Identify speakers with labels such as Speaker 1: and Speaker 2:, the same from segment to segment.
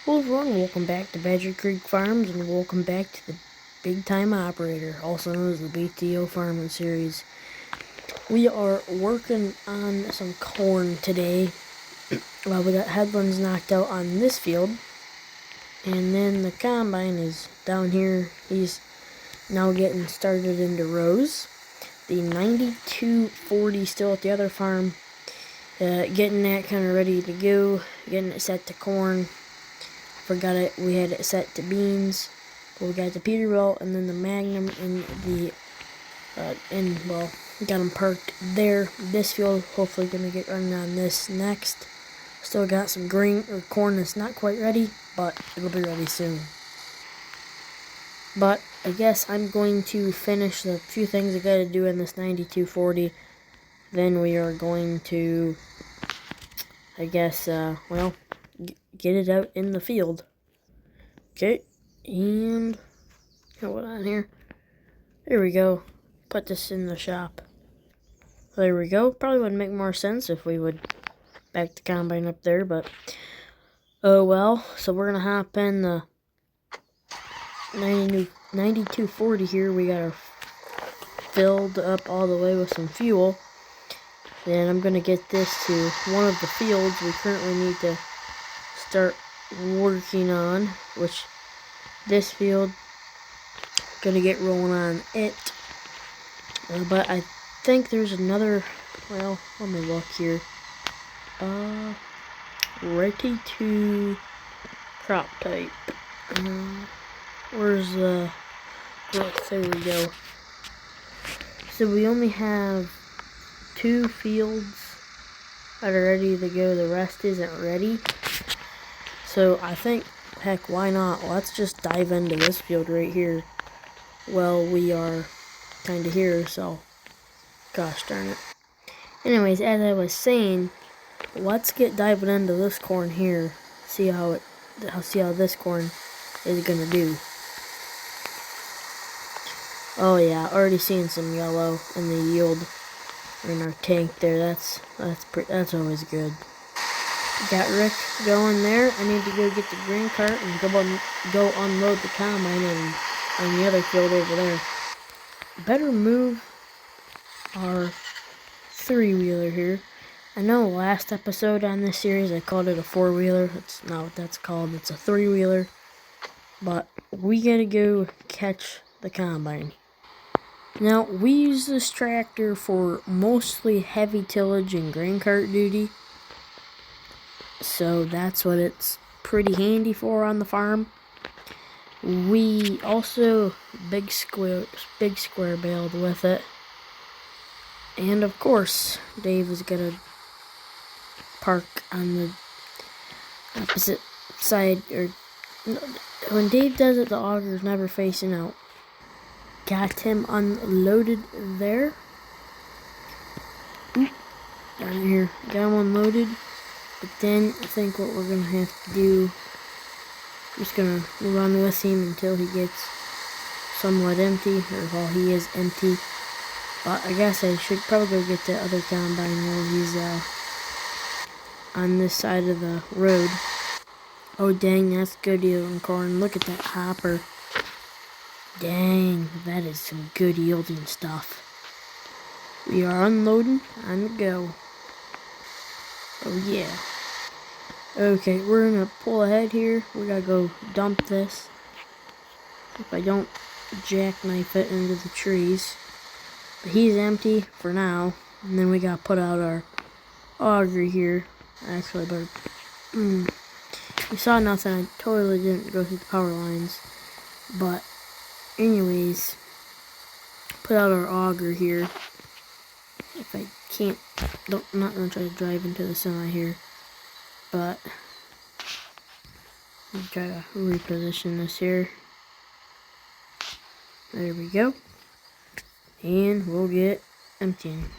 Speaker 1: Hello everyone, welcome back to Badger Creek Farms, and welcome back to the Big Time Operator, also known as the BTO Farming Series. We are working on some corn today. We got headlands knocked out on this field, and then the combine is down here. He's now getting started into rows. The 9240 still at the other farm, getting that kind of ready to go, getting it set to corn. Forgot it. We had it set to beans. We got the Peterbilt and then the Magnum and the got them parked there. This field hopefully gonna get running on this next. Still got some grain or corn that's not quite ready, but it'll be ready soon. But I guess I'm going to finish the few things I gotta do in this 9240. Then we are going to, I guess, get it out in the field. Okay, and hold on here. There we go. Put this in the shop. There we go. Probably would make more sense if we would back the combine up there, but oh well. So we're gonna hop in the 9240 here. We got our filled up all the way with some fuel. Then I'm gonna get this to one of the fields we currently need to start working on, which this field, gonna get rolling on it. But I think there's another, well, let me look here. Ready to crop type. Where's the growth? There we go. So we only have 2 fields that are ready to go. The rest isn't ready. So I think, heck, why not? Let's just dive into this field right here. Well, we are kind of here, so gosh darn it. Anyways, as I was saying, let's get diving into this corn here. See how this corn is gonna do. Oh yeah, already seeing some yellow in the yield in our tank there. That's always good. Got Rick going there. I need to go get the grain cart and go unload the combine and on the other field over there. Better move our 3-wheeler here. I know last episode on this series I called it a 4-wheeler. That's not what that's called. It's a 3-wheeler. But we gotta go catch the combine. Now, we use this tractor for mostly heavy tillage and grain cart duty. So that's what it's pretty handy for on the farm. We also big square baled with it. And of course, Dave is gonna park on the opposite side, or when Dave does it, the auger's never facing out. Got him unloaded there. Down here, got him unloaded. But then I think what we're gonna have to do, I'm just gonna run with him until he gets somewhat empty, or while he is empty. But I guess I should probably go get the other combine while he's on this side of the road. Oh dang, that's good yielding corn. Look at that hopper. Dang, that is some good yielding stuff. We are unloading, on the go. Oh yeah. Okay, we're gonna pull ahead here. We gotta go dump this. If I don't jackknife it into the trees. But he's empty for now. And then we gotta put out our auger here. Actually, but we saw nothing. I totally didn't go through the power lines. But anyways, put out our auger here. If I can't, I'm not gonna try to drive into the semi here. But I'll try to reposition this here. There we go. And we'll get emptying.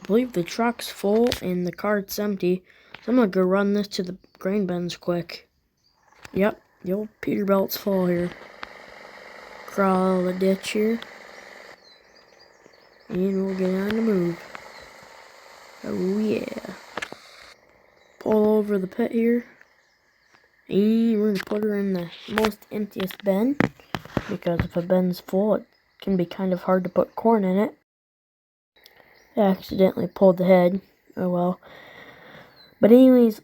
Speaker 1: I believe the truck's full and the cart's empty. So I'm gonna go run this to the grain bins quick. Yep, the old Peterbilt's full here. Crawl the ditch here. And we'll get on the move. Oh yeah. Pull over the pit here. And we're gonna put her in the most emptiest bin, because if a bin's full, it can be kind of hard to put corn in it. I accidentally pulled the head. Oh well. But anyways,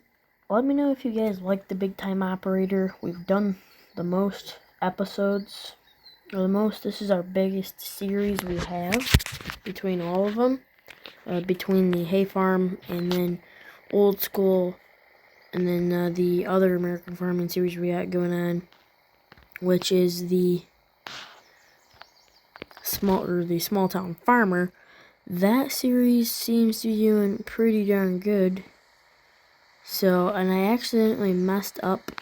Speaker 1: let me know if you guys like the Big Time Operator. We've done the most episodes, or the most. This is our biggest series we have between all of them. Between the Hay Farm and then Old School, and then the other American Farming series we got going on, which is the Small Town Farmer. That series seems to be doing pretty darn good. So, and I accidentally messed up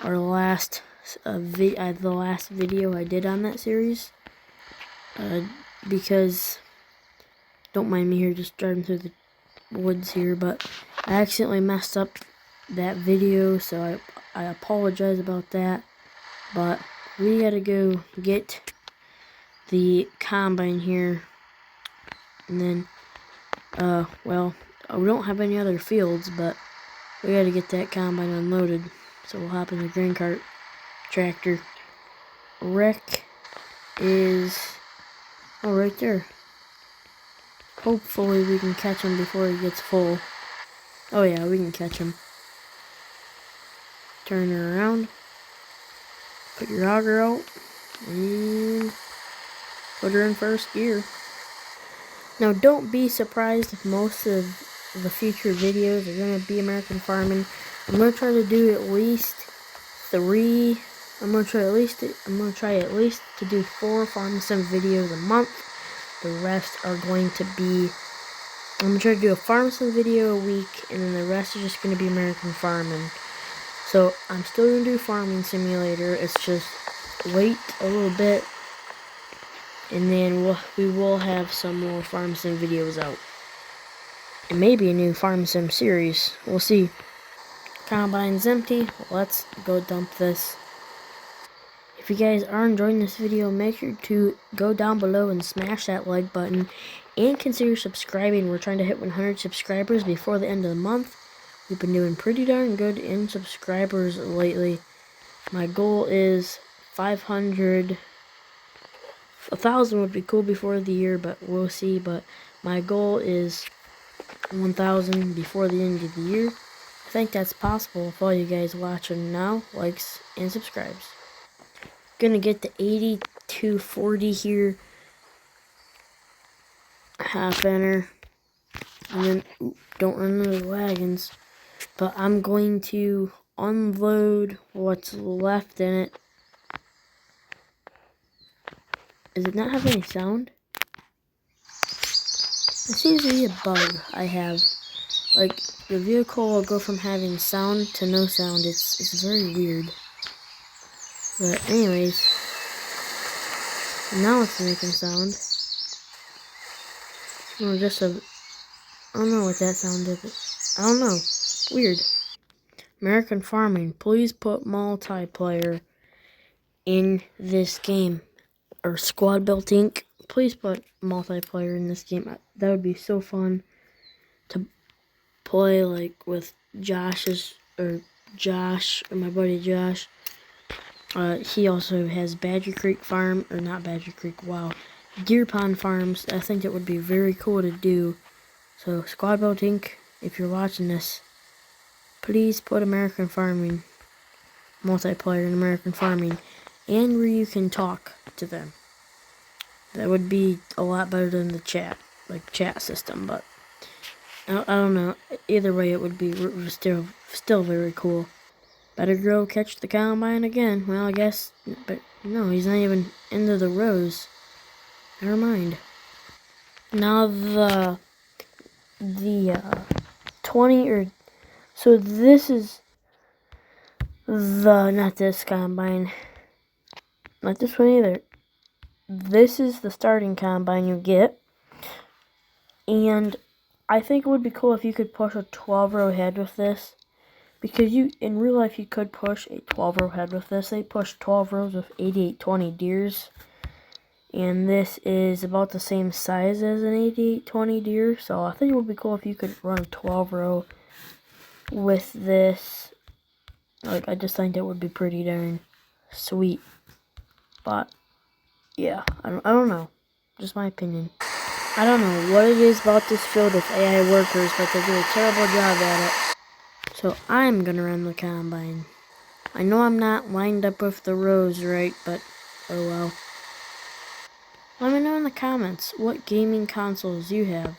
Speaker 1: our last the last video I did on that series, because, don't mind me here just driving through the woods here, but I accidentally messed up that video, so I apologize about that. But we gotta go get the combine here, and then well, we don't have any other fields, but we gotta get that combine unloaded, so we'll hop in the grain cart tractor. Rick is right there. Hopefully we can catch him before he gets full. Oh yeah, we can catch him. Turn her around. Put your auger out. And put her in first gear. Now don't be surprised if most of the future videos are going to be American Farming. I'm going to try to do at least 3. I'm going to try at least to do 4 farm sim videos a month. The rest are going to be, I'm going to try to do a farm sim video a week, and then the rest is just going to be American Farming. So I'm still going to do Farming Simulator. It's just wait a little bit, and then we will have some more farm sim videos out. And maybe a new farm sim series. We'll see. Combine's empty. Let's go dump this. If you guys are enjoying this video, make sure to go down below and smash that like button. And consider subscribing. We're trying to hit 100 subscribers before the end of the month. We've been doing pretty darn good in subscribers lately. My goal is 500. 1,000 would be cool before the year, but we'll see. But my goal is 1,000 before the end of the year. I think that's possible if all you guys watching now likes and subscribes. Gonna get the 8240 here, half enter, and then don't run into the wagons. But I'm going to unload what's left in it. Does it not have any sound? It seems to be a bug I have. Like, the vehicle will go from having sound to no sound. It's very weird. But anyways, now it's making sound. Or just a, I don't know what that sound is. I don't know. Weird. American Farming, please put multiplayer in this game. Or Squad Built Inc. Please put multiplayer in this game. That would be so fun to play, like with Josh, or my buddy Josh. He also has Badger Creek Farm, or not Badger Creek, wow, Deer Pond Farms. I think it would be very cool to do. So Squad Built Inc., if you're watching this, please put American Farming, multiplayer in American Farming, and where you can talk to them. That would be a lot better than the chat system, but I don't know. Either way, it would be still very cool. Better go catch the combine again. Well, I guess, but no, he's not even into the rows. Never mind. Now the 20, or so this is not this combine, not this one either. This is the starting combine you get, and I think it would be cool if you could push a 12-row head with this, because in real life you could push a 12-row head with this. They push 12 rows with 8820 Deers, and this is about the same size as an 8820 Deer, so I think it would be cool if you could run a 12-row with this Like, I just think it would be pretty darn sweet. But yeah, I don't know. Just my opinion. I don't know what it is about this field with AI workers, but they do a terrible job at it. So I'm gonna run the combine. I know I'm not lined up with the rows right, but oh well. Let me know in the comments what gaming consoles you have.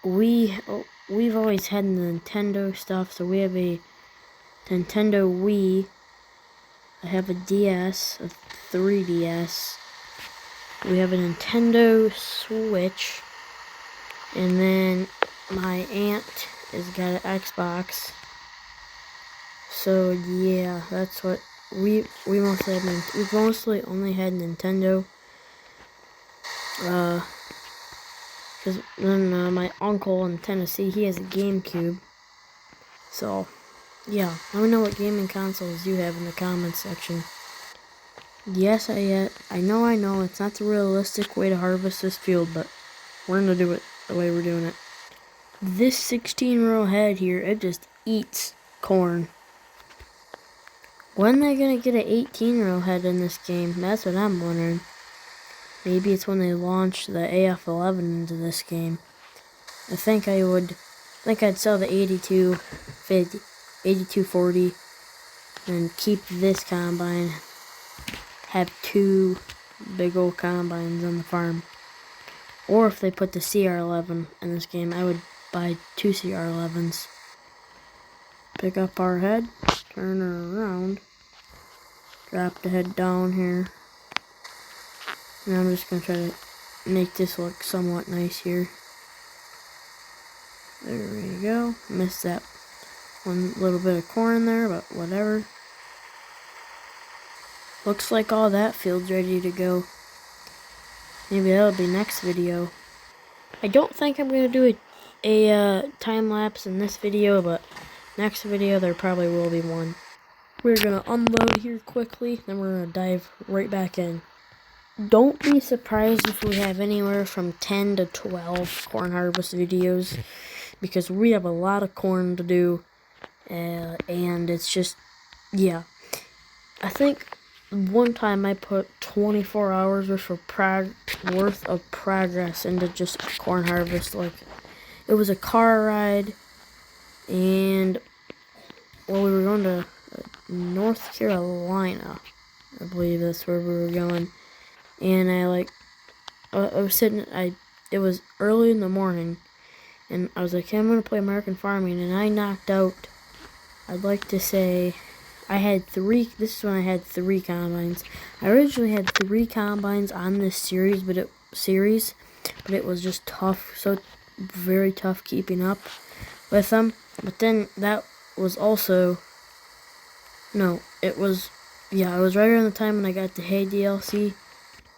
Speaker 1: We've always had Nintendo stuff, so we have a Nintendo Wii. I have a DS, a 3DS. We have a Nintendo Switch. And then my aunt has got an Xbox. So yeah, that's what we mostly have. We've mostly only had Nintendo. Because then my uncle in Tennessee, he has a GameCube. So yeah, let me know what gaming consoles you have in the comments section. Yes, I know, it's not the realistic way to harvest this field, but we're gonna do it the way we're doing it. This 16-row head here, it just eats corn. When are they gonna get an 18-row head in this game? That's what I'm wondering. Maybe it's when they launch the AF11 into this game. I think I'd sell the 8250, 8240, and keep this combine. Have two big old combines on the farm. Or if they put the CR11 in this game, I would buy two CR11s. Pick up our head, turn her around, drop the head down here. And I'm just going to try to make this look somewhat nice here. There we go. Missed that one little bit of corn there, but whatever. Looks like all that field's ready to go. Maybe that'll be next video. I don't think I'm going to do a time-lapse in this video, but next video there probably will be one. We're going to unload here quickly, then we're going to dive right back in. Don't be surprised if we have anywhere from 10 to 12 corn harvest videos, because we have a lot of corn to do, and it's just, yeah. I think one time I put 24 hours worth of progress into just corn harvest. Like, it was a car ride, and well, we were going to North Carolina, I believe that's where we were going. And I was sitting, it was early in the morning, and I was like, hey, I'm going to play American Farming, and I knocked out, I'd like to say, this is when I had 3 combines. I originally had 3 combines on this series, but it was just tough, so very tough keeping up with them. But then that was also, it was right around the time when I got the hay DLC.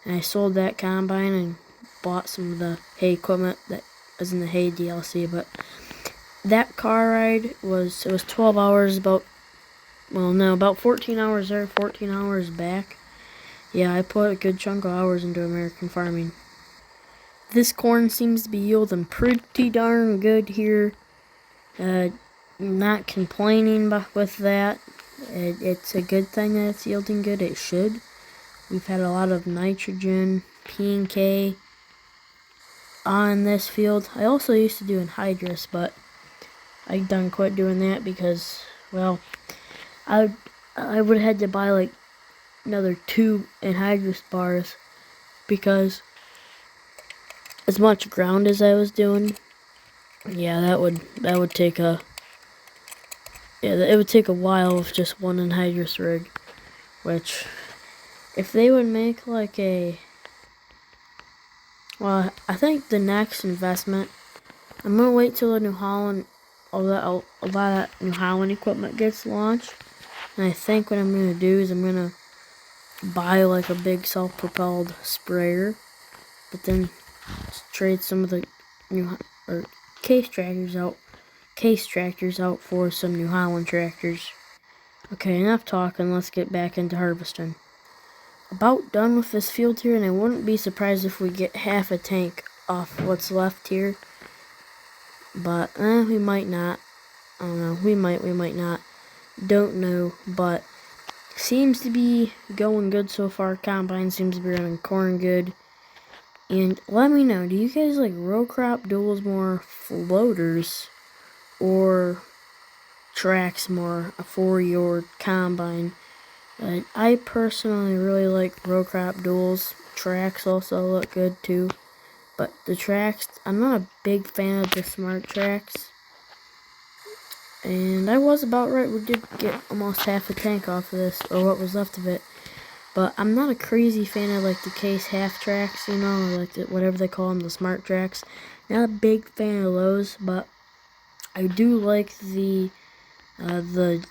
Speaker 1: And I sold that combine and bought some of the hay equipment that was in the hay DLC. But that car ride was 12 hours, about 14 hours there, 14 hours back. Yeah, I put a good chunk of hours into American Farming. This corn seems to be yielding pretty darn good here. Not complaining with that. It's a good thing that it's yielding good. It should. We've had a lot of nitrogen, P and K on this field. I also used to do anhydrous, but I done quit doing that because, well, I would have had to buy like another 2 anhydrous bars, because as much ground as I was doing, yeah, that would take it would take a while with just one anhydrous rig, which, if they would make like well, I think the next investment, I'm gonna wait till a lot of New Holland equipment gets launched, and I think what I'm gonna do is I'm gonna buy like a big self-propelled sprayer, but then trade some of the case tractors out for some New Holland tractors. Okay, enough talking. Let's get back into harvesting. About done with this field here, and I wouldn't be surprised if we get half a tank off what's left here, but we might not. I don't know. We might not. Don't know, but seems to be going good so far. Combine seems to be running corn good. And let me know, do you guys like row crop duels more, floaters, or tracks more for your combine? I personally really like row crop duels. Tracks also look good too. But the tracks, I'm not a big fan of the smart tracks. And I was about right. We did get almost half a tank off of this, or what was left of it. But I'm not a crazy fan of like the case half tracks, you know, or like whatever they call them, the smart tracks. Not a big fan of those, but I do like the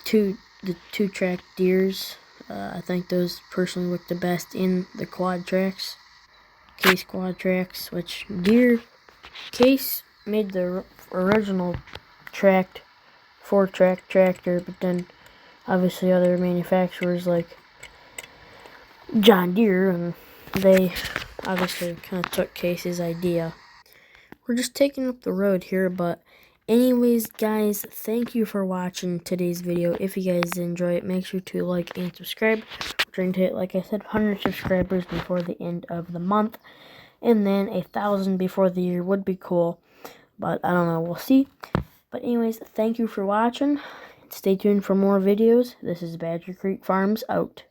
Speaker 1: two track deers. I think those personally look the best in the quad tracks, case quad tracks. Which Deere Case made the original tracked 4-track tractor, but then obviously other manufacturers like John Deere, and they obviously kind of took Case's idea. We're just taking up the road here, but anyways, guys, thank you for watching today's video. If you guys enjoy it, make sure to like and subscribe. We're trying to hit, like I said, 100 subscribers before the end of the month, and then 1,000 before the year would be cool, but I don't know, we'll see. But anyways, thank you for watching. Stay tuned for more videos. This is Badger Creek Farms out.